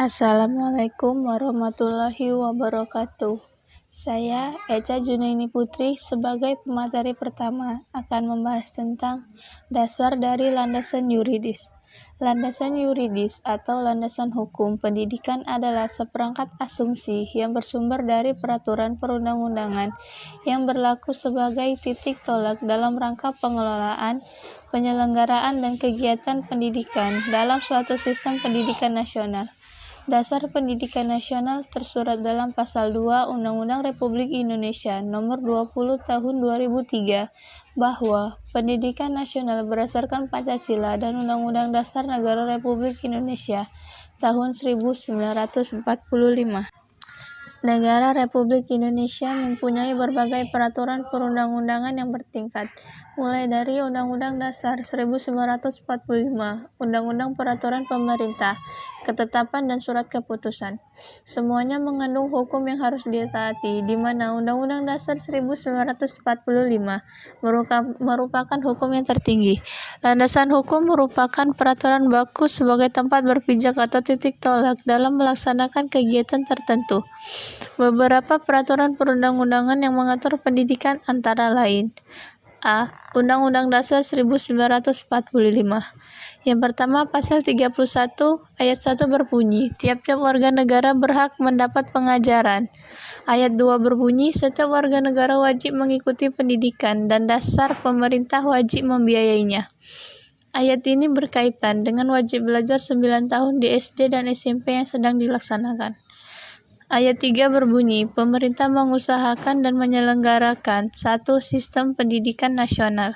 Assalamualaikum warahmatullahi wabarakatuh. Saya Echa Junaini Putri sebagai pemateri pertama akan membahas tentang dasar dari landasan yuridis. Landasan yuridis atau landasan hukum pendidikan adalah seperangkat asumsi yang bersumber dari peraturan perundang-undangan yang berlaku sebagai titik tolak dalam rangka pengelolaan, penyelenggaraan, dan kegiatan pendidikan dalam suatu sistem pendidikan nasional. Dasar Pendidikan Nasional tersurat dalam Pasal 2 Undang-Undang Republik Indonesia Nomor 20 Tahun 2003 bahwa pendidikan nasional berdasarkan Pancasila dan Undang-Undang Dasar Negara Republik Indonesia tahun 1945. Negara Republik Indonesia mempunyai berbagai peraturan perundang-undangan yang bertingkat, mulai dari Undang-Undang Dasar 1945, Undang-Undang Peraturan Pemerintah, Ketetapan dan Surat Keputusan. Semuanya mengandung hukum yang harus ditaati, di mana Undang-Undang Dasar 1945 merupakan hukum yang tertinggi. Landasan hukum merupakan peraturan baku sebagai tempat berpijak atau titik tolak dalam melaksanakan kegiatan tertentu. Beberapa peraturan perundang-undangan yang mengatur pendidikan antara lain: A. Undang-Undang Dasar 1945. Yang pertama, Pasal 31 Ayat 1 berbunyi, tiap-tiap warga negara berhak mendapat pengajaran. Ayat 2 berbunyi, setiap warga negara wajib mengikuti pendidikan dan dasar pemerintah wajib membiayainya. Ayat ini berkaitan dengan wajib belajar 9 tahun di SD dan SMP yang sedang dilaksanakan. Ayat 3 berbunyi, pemerintah mengusahakan dan menyelenggarakan satu sistem pendidikan nasional.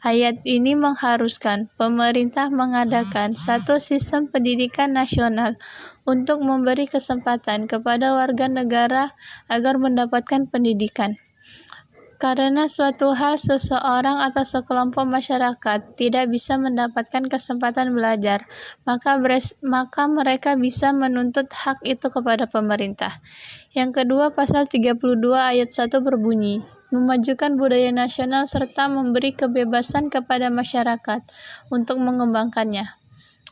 Ayat ini mengharuskan pemerintah mengadakan satu sistem pendidikan nasional untuk memberi kesempatan kepada warga negara agar mendapatkan pendidikan. Karena suatu hal seseorang atau sekelompok masyarakat tidak bisa mendapatkan kesempatan belajar, maka mereka bisa menuntut hak itu kepada pemerintah. Yang kedua, Pasal 32 Ayat 1 berbunyi, memajukan budaya nasional serta memberi kebebasan kepada masyarakat untuk mengembangkannya.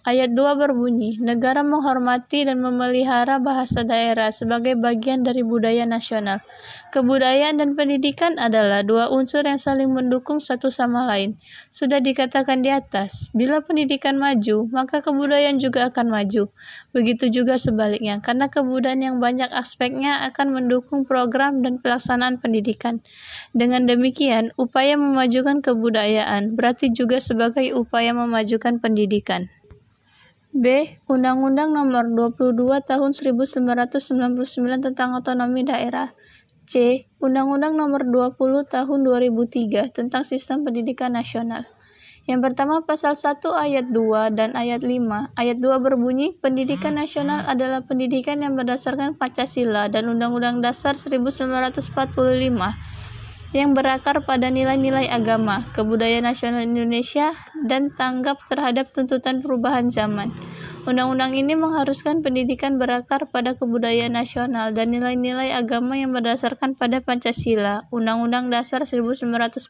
Ayat 2 berbunyi, negara menghormati dan memelihara bahasa daerah sebagai bagian dari budaya nasional. Kebudayaan dan pendidikan adalah dua unsur yang saling mendukung satu sama lain. Sudah dikatakan di atas, bila pendidikan maju, maka kebudayaan juga akan maju. Begitu juga sebaliknya, karena kebudayaan yang banyak aspeknya akan mendukung program dan pelaksanaan pendidikan. Dengan demikian, upaya memajukan kebudayaan berarti juga sebagai upaya memajukan pendidikan. B. Undang-Undang Nomor 22 Tahun 1999 tentang Otonomi Daerah. C. Undang-Undang Nomor 20 Tahun 2003 tentang Sistem Pendidikan Nasional. Yang pertama, Pasal 1 Ayat 2 dan Ayat 5. Ayat 2 berbunyi, pendidikan nasional adalah pendidikan yang berdasarkan Pancasila dan Undang-Undang Dasar 1945 yang berakar pada nilai-nilai agama, kebudayaan nasional Indonesia, dan tanggap terhadap tuntutan perubahan zaman. Undang-undang ini mengharuskan pendidikan berakar pada kebudayaan nasional dan nilai-nilai agama yang berdasarkan pada Pancasila, Undang-Undang Dasar 1945.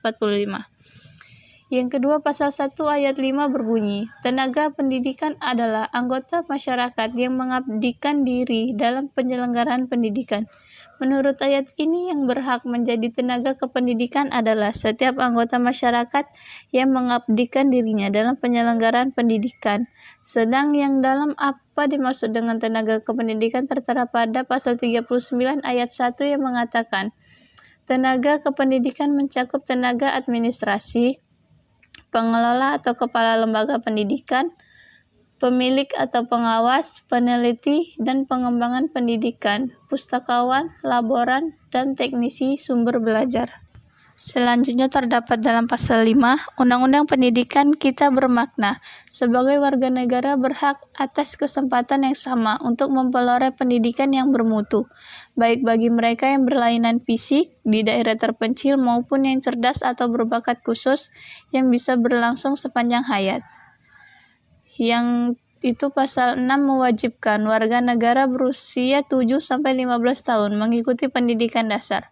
Yang kedua, Pasal 1 Ayat 5 berbunyi, tenaga pendidikan adalah anggota masyarakat yang mengabdikan diri dalam penyelenggaraan pendidikan. Menurut ayat ini, yang berhak menjadi tenaga kependidikan adalah setiap anggota masyarakat yang mengabdikan dirinya dalam penyelenggaraan pendidikan. Sedang yang dalam apa dimaksud dengan tenaga kependidikan tertera pada Pasal 39 ayat 1 yang mengatakan, tenaga kependidikan mencakup tenaga administrasi, pengelola atau kepala lembaga pendidikan, pemilik atau pengawas, peneliti, dan pengembangan pendidikan, pustakawan, laboran, dan teknisi sumber belajar. Selanjutnya terdapat dalam Pasal 5, Undang-Undang Pendidikan kita bermakna, sebagai warga negara berhak atas kesempatan yang sama untuk memperoleh pendidikan yang bermutu, baik bagi mereka yang berlainan fisik di daerah terpencil maupun yang cerdas atau berbakat khusus yang bisa berlangsung sepanjang hayat. Yang itu Pasal 6 mewajibkan warga negara berusia 7-15 tahun mengikuti pendidikan dasar.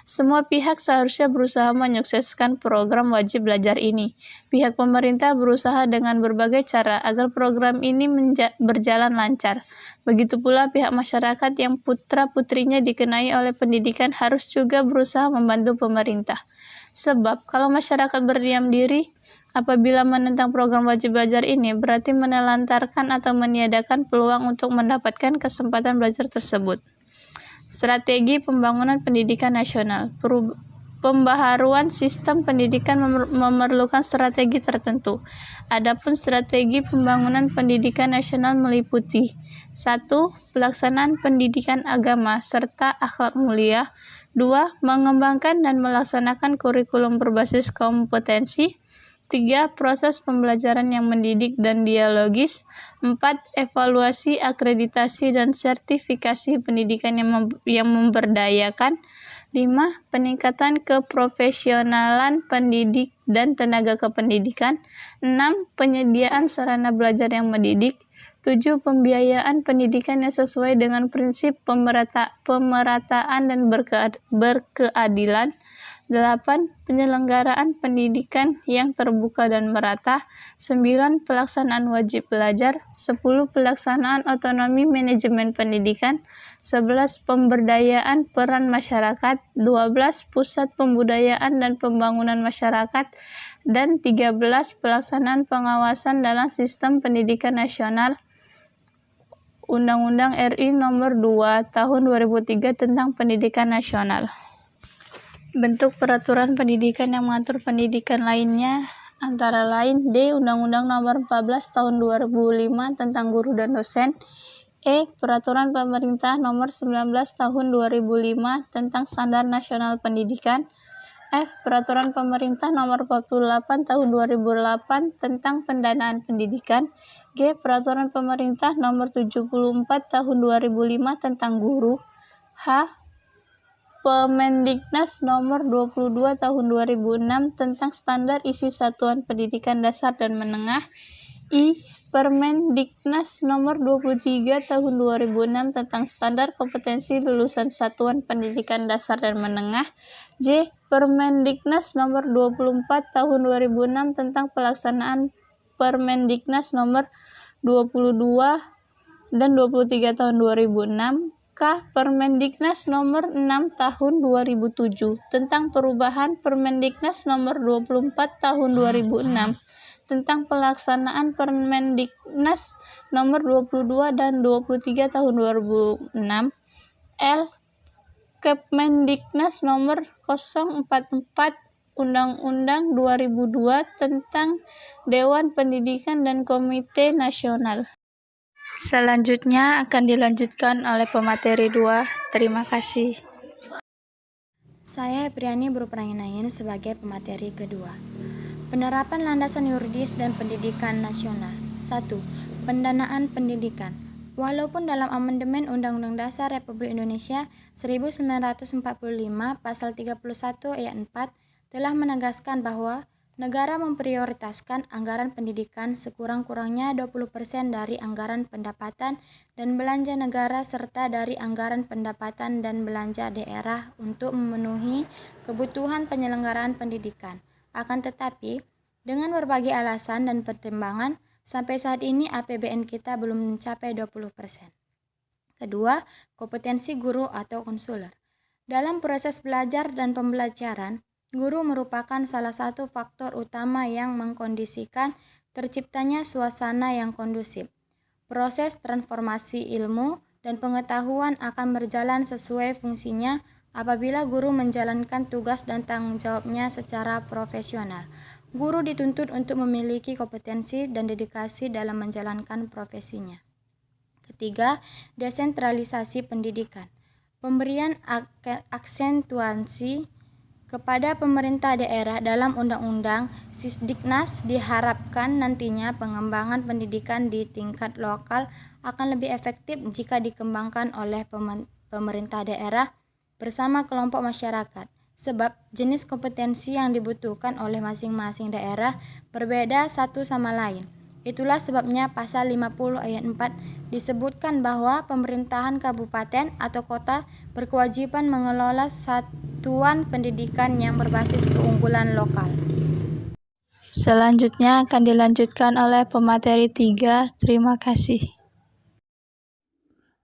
Semua pihak seharusnya berusaha menyukseskan program wajib belajar ini. Pihak pemerintah berusaha dengan berbagai cara agar program ini berjalan lancar. Begitu pula pihak masyarakat yang putra-putrinya dikenai oleh pendidikan harus juga berusaha membantu pemerintah. Sebab kalau masyarakat berdiam diri apabila menentang program wajib belajar ini, berarti menelantarkan atau meniadakan peluang untuk mendapatkan kesempatan belajar tersebut. Strategi pembangunan pendidikan nasional. Pembaharuan sistem pendidikan memerlukan strategi tertentu. Adapun strategi pembangunan pendidikan nasional meliputi 1. Pelaksanaan pendidikan agama serta akhlak mulia. 2. Mengembangkan dan melaksanakan kurikulum berbasis kompetensi. 3. Proses pembelajaran yang mendidik dan dialogis. 4. Evaluasi, akreditasi, dan sertifikasi pendidikan yang memberdayakan. 5. Peningkatan keprofesionalan pendidik dan tenaga kependidikan. 6. Penyediaan sarana belajar yang mendidik. 7. Pembiayaan pendidikan yang sesuai dengan prinsip pemerataan dan berkeadilan. 8. Penyelenggaraan pendidikan yang terbuka dan merata. 9. Pelaksanaan wajib belajar. 10. Pelaksanaan otonomi manajemen pendidikan. 11. Pemberdayaan peran masyarakat. 12. Pusat pembudayaan dan pembangunan masyarakat. Dan 13. Pelaksanaan pengawasan dalam sistem pendidikan nasional. Undang-Undang RI Nomor 2 Tahun 2003 tentang Pendidikan Nasional. Bentuk peraturan pendidikan yang mengatur pendidikan lainnya antara lain: D. Undang-Undang Nomor 14 Tahun 2005 tentang Guru dan Dosen. E. Peraturan Pemerintah Nomor 19 Tahun 2005 tentang Standar Nasional Pendidikan. F. Peraturan Pemerintah Nomor 48 Tahun 2008 tentang Pendanaan Pendidikan. G. Peraturan Pemerintah Nomor 74 Tahun 2005 tentang Guru. H. Permendiknas Nomor 22 Tahun 2006 tentang Standar Isi Satuan Pendidikan Dasar dan Menengah. I. Permendiknas Nomor 23 Tahun 2006 tentang Standar Kompetensi Lulusan Satuan Pendidikan Dasar dan Menengah. J. Permendiknas Nomor 24 Tahun 2006 tentang pelaksanaan Permendiknas Nomor 22 dan 23 Tahun 2006. K. Permendiknas Nomor 6 Tahun 2007 tentang perubahan Permendiknas Nomor 24 Tahun 2006 tentang pelaksanaan Permendiknas Nomor 22 dan 23 Tahun 2006. L. Kepmendiknas Nomor 044 Undang-Undang 2002 tentang Dewan Pendidikan dan Komite Nasional. Selanjutnya akan dilanjutkan oleh pemateri 2. Terima kasih. Saya Epriani berperangan sebagai pemateri kedua. Penerapan landasan yuridis dan pendidikan nasional. 1. Pendanaan pendidikan. Walaupun dalam amandemen Undang-Undang Dasar Republik Indonesia 1945 Pasal 31 Ayat 4 telah menegaskan bahwa negara memprioritaskan anggaran pendidikan sekurang-kurangnya 20% dari anggaran pendapatan dan belanja negara serta dari anggaran pendapatan dan belanja daerah untuk memenuhi kebutuhan penyelenggaraan pendidikan. Akan tetapi, dengan berbagai alasan dan pertimbangan, sampai saat ini APBN kita belum mencapai 20%. Kedua, kompetensi guru atau konselor. Dalam proses belajar dan pembelajaran, guru merupakan salah satu faktor utama yang mengkondisikan terciptanya suasana yang kondusif. Proses transformasi ilmu dan pengetahuan akan berjalan sesuai fungsinya apabila guru menjalankan tugas dan tanggung jawabnya secara profesional. Guru dituntut untuk memiliki kompetensi dan dedikasi dalam menjalankan profesinya. Ketiga, desentralisasi pendidikan. Pemberian aksentuasi kepada pemerintah daerah dalam Undang-Undang Sisdiknas diharapkan nantinya pengembangan pendidikan di tingkat lokal akan lebih efektif jika dikembangkan oleh pemerintah daerah bersama kelompok masyarakat, sebab jenis kompetensi yang dibutuhkan oleh masing-masing daerah berbeda satu sama lain. Itulah sebabnya pasal 50 ayat 4 disebutkan bahwa pemerintahan kabupaten atau kota berkewajiban mengelola satuan pendidikan yang berbasis keunggulan lokal. Selanjutnya akan dilanjutkan oleh pemateri 3. Terima kasih.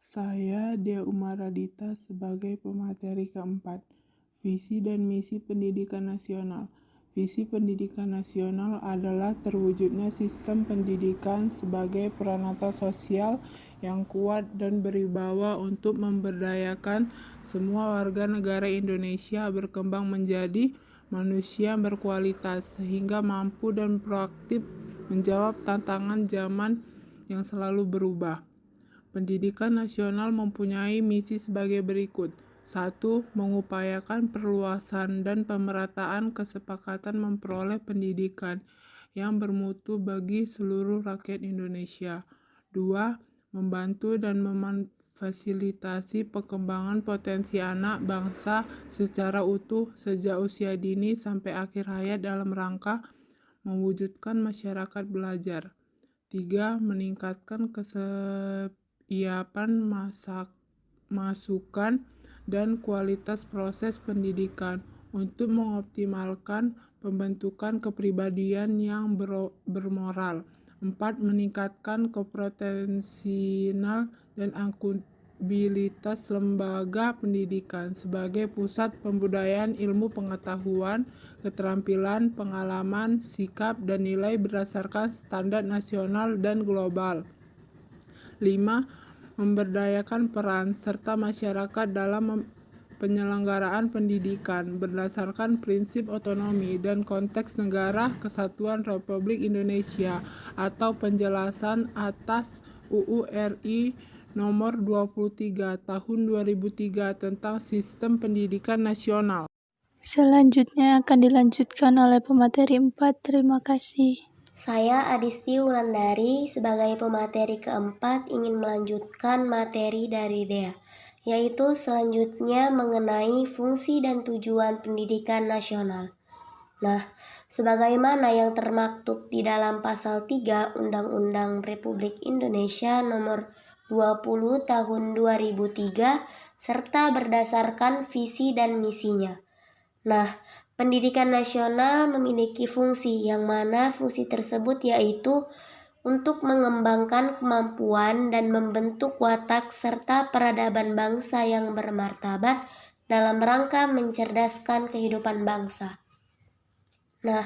Saya Dea Umaradita sebagai pemateri keempat, visi dan misi pendidikan nasional. Visi pendidikan nasional adalah terwujudnya sistem pendidikan sebagai peranata sosial yang kuat dan berwibawa untuk memberdayakan semua warga negara Indonesia berkembang menjadi manusia berkualitas sehingga mampu dan proaktif menjawab tantangan zaman yang selalu berubah. Pendidikan nasional mempunyai misi sebagai berikut. 1. Mengupayakan perluasan dan pemerataan kesepakatan memperoleh pendidikan yang bermutu bagi seluruh rakyat Indonesia. 2. Membantu dan memfasilitasi perkembangan potensi anak bangsa secara utuh sejak usia dini sampai akhir hayat dalam rangka mewujudkan masyarakat belajar. 3. Meningkatkan kesiapan masukan dan kualitas proses pendidikan untuk mengoptimalkan pembentukan kepribadian yang bermoral. 4. Meningkatkan kompetensial dan akuntabilitas lembaga pendidikan sebagai pusat pembudayaan ilmu pengetahuan, keterampilan, pengalaman, sikap, dan nilai berdasarkan standar nasional dan global. 5. Memberdayakan peran serta masyarakat dalam penyelenggaraan pendidikan berdasarkan prinsip otonomi dan konteks Negara Kesatuan Republik Indonesia atau penjelasan atas UU RI nomor 23 tahun 2003 tentang Sistem Pendidikan Nasional. Selanjutnya akan dilanjutkan oleh pemateri 4. Terima kasih. Saya Adisti Wulandari sebagai pemateri keempat ingin melanjutkan materi dari Dea, yaitu selanjutnya mengenai fungsi dan tujuan pendidikan nasional. Nah, sebagaimana yang termaktub di dalam pasal 3 Undang-Undang Republik Indonesia nomor 20 tahun 2003 serta berdasarkan visi dan misinya. Nah, pendidikan nasional memiliki fungsi yang mana fungsi tersebut yaitu untuk mengembangkan kemampuan dan membentuk watak serta peradaban bangsa yang bermartabat dalam rangka mencerdaskan kehidupan bangsa. Nah,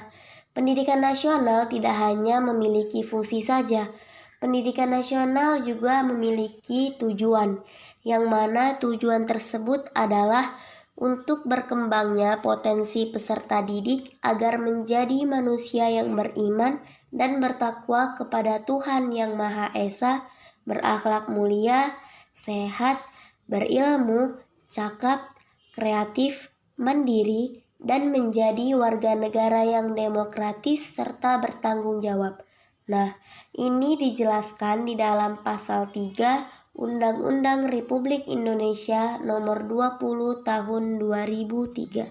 pendidikan nasional tidak hanya memiliki fungsi saja. Pendidikan nasional juga memiliki tujuan, yang mana tujuan tersebut adalah untuk berkembangnya potensi peserta didik agar menjadi manusia yang beriman dan bertakwa kepada Tuhan Yang Maha Esa, berakhlak mulia, sehat, berilmu, cakap, kreatif, mandiri, dan menjadi warga negara yang demokratis serta bertanggung jawab. Nah, ini dijelaskan di dalam pasal 3 Undang-Undang Republik Indonesia nomor 20 tahun 2003.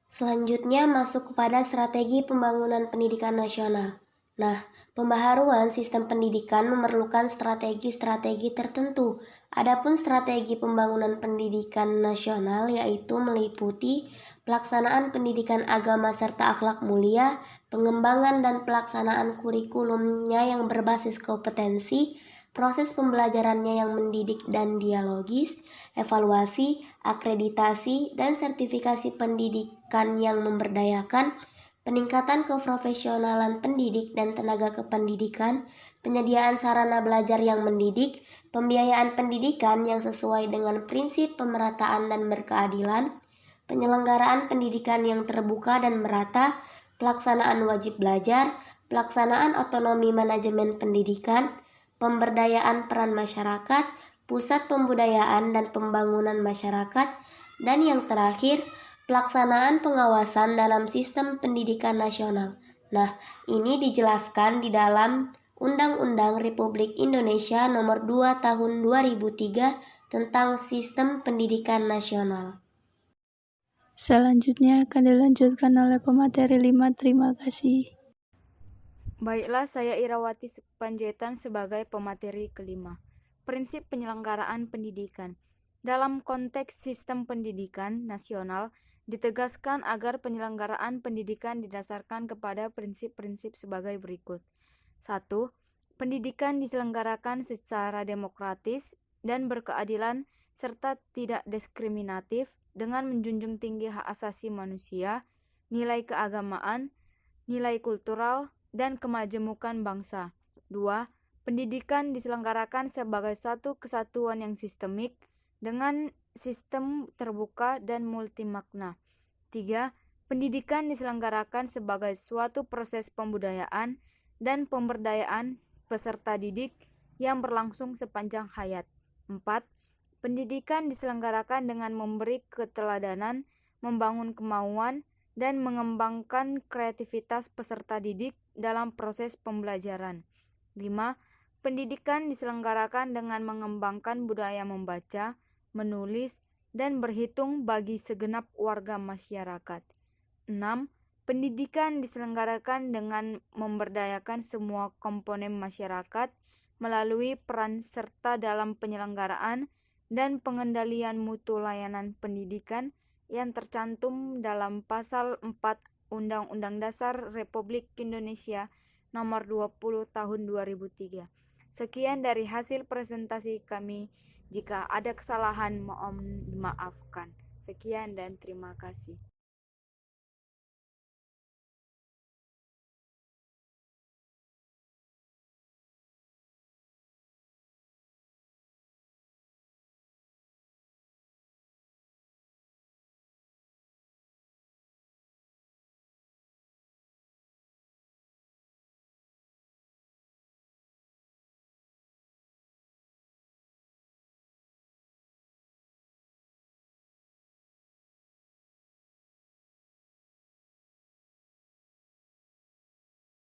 Selanjutnya masuk kepada strategi pembangunan pendidikan nasional. Nah, pembaharuan sistem pendidikan memerlukan strategi-strategi tertentu. Adapun strategi pembangunan pendidikan nasional yaitu meliputi pelaksanaan pendidikan agama serta akhlak mulia, pengembangan dan pelaksanaan kurikulumnya yang berbasis kompetensi, proses pembelajarannya yang mendidik dan dialogis, evaluasi, akreditasi, dan sertifikasi pendidikan yang memberdayakan, peningkatan keprofesionalan pendidik dan tenaga kependidikan, penyediaan sarana belajar yang mendidik, pembiayaan pendidikan yang sesuai dengan prinsip pemerataan dan berkeadilan, penyelenggaraan pendidikan yang terbuka dan merata, pelaksanaan wajib belajar, pelaksanaan otonomi manajemen pendidikan, pemberdayaan peran masyarakat, pusat pembudayaan dan pembangunan masyarakat, dan yang terakhir, pelaksanaan pengawasan dalam sistem pendidikan nasional. Nah, ini dijelaskan di dalam Undang-Undang Republik Indonesia nomor 2 tahun 2003 tentang Sistem Pendidikan Nasional. Selanjutnya akan dilanjutkan oleh pemateri 5. Terima kasih. Baiklah, saya Irawati Panjaitan sebagai pemateri kelima. Prinsip penyelenggaraan pendidikan. Dalam konteks sistem pendidikan nasional, ditegaskan agar penyelenggaraan pendidikan didasarkan kepada prinsip-prinsip sebagai berikut. 1. Pendidikan diselenggarakan secara demokratis dan berkeadilan serta tidak diskriminatif dengan menjunjung tinggi hak asasi manusia, nilai keagamaan, nilai kultural, dan kemajemukan bangsa. 2. Pendidikan diselenggarakan sebagai satu kesatuan yang sistemik dengan sistem terbuka dan multimakna. 3. Pendidikan diselenggarakan sebagai suatu proses pembudayaan dan pemberdayaan peserta didik yang berlangsung sepanjang hayat. 4. Pendidikan diselenggarakan dengan memberi keteladanan, membangun kemauan, dan mengembangkan kreativitas peserta didik dalam proses pembelajaran. 5. Pendidikan diselenggarakan dengan mengembangkan budaya membaca, menulis, dan berhitung bagi segenap warga masyarakat. 6. Pendidikan diselenggarakan dengan memberdayakan semua komponen masyarakat melalui peran serta dalam penyelenggaraan dan pengendalian mutu layanan pendidikan yang tercantum dalam Pasal 4 Undang-Undang Dasar Republik Indonesia Nomor 20 Tahun 2003. Sekian dari hasil presentasi kami. Jika ada kesalahan, mohon dimaafkan. Sekian dan terima kasih.